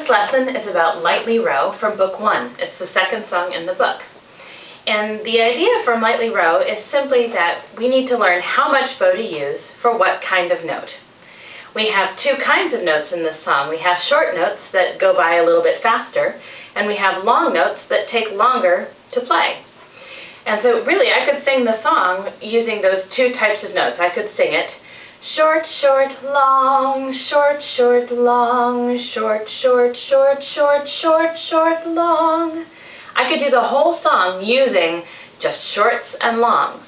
lesson is about Lightly Row from Book 1. It's the second song in the book. And the idea from Lightly Row is simply that we need to learn how much bow to use for what kind of note. We have two kinds of notes in this song. We have short notes that go by a little bit faster, and we have long notes that take longer to play. And so really I could sing the song using those two types of notes. I could sing it short, short, long, short, short, long, short, short, short, short, short, short, long. I could do the whole song using just shorts and longs.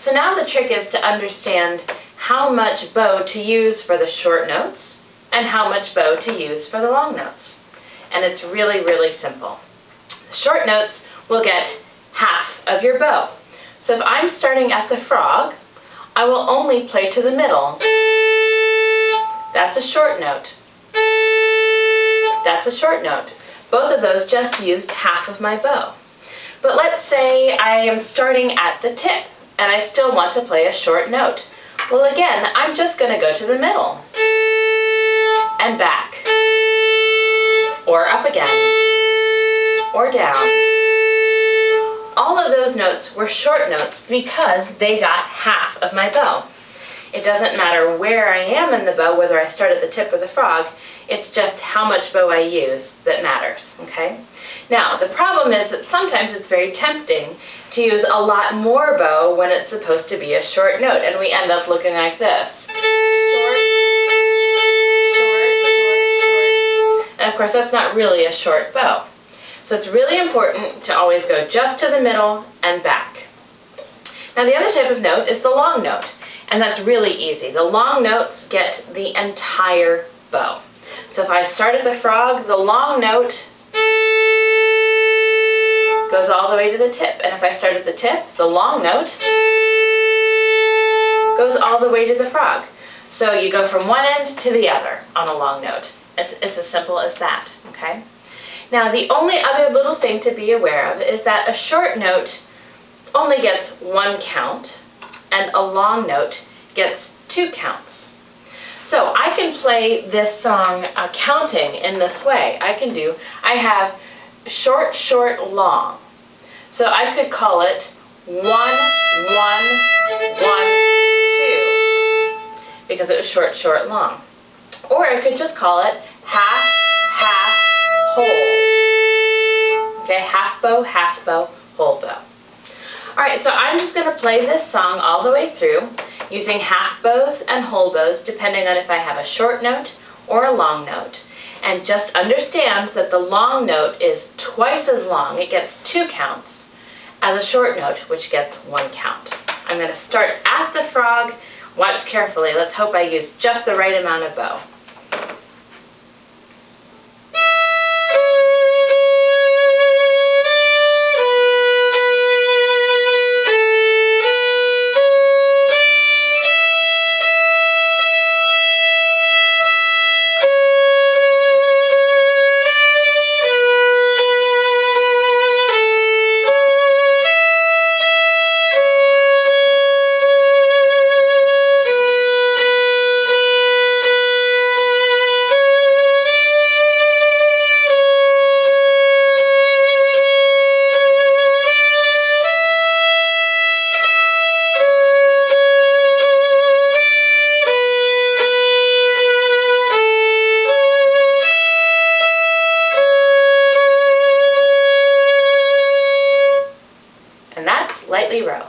So now the trick is to understand how much bow to use for the short notes and how much bow to use for the long notes. And it's really, really simple. Short notes will get half of your bow. So if I'm starting at the frog, I will only play to the middle. That's a short note. That's a short note. Both of those just used half of my bow. But let's say I am starting at the tip and I still want to play a short note. Well, again, I'm just going to go to the middle and back, or up again, or down. All of those notes were short notes because they got half of my bow. It doesn't matter where I am in the bow, whether I start at the tip or the frog, it's just how much bow I use that matters, okay? Now, the problem is that sometimes it's very tempting to use a lot more bow when it's supposed to be a short note, and we end up looking like this. Short, short, short, short. And of course, that's not really a short bow. So it's really important to always go just to the middle and back. Now the other type of note is the long note, and that's really easy. The long notes get the entire bow. So if I start at the frog, the long note goes all the way to the tip, and if I start at the tip, the long note goes all the way to the frog. So you go from one end to the other on a long note. It's as simple as that, okay? Now, the only other little thing to be aware of is that a short note only gets one count, and a long note gets 2 counts. So I can play this song counting in this way. I have short, short, long. So I could call it 1, 1, 1, 2, because it was short, short, long. Or I could just call it half, half, whole. Okay, half bow, whole bow. Alright, so I'm just going to play this song all the way through using half bows and whole bows depending on if I have a short note or a long note. And just understand that the long note is twice as long, it gets 2 counts, as a short note, which gets 1 count. I'm going to start at the frog. Watch carefully. Let's hope I use just the right amount of bow. Lightly Row.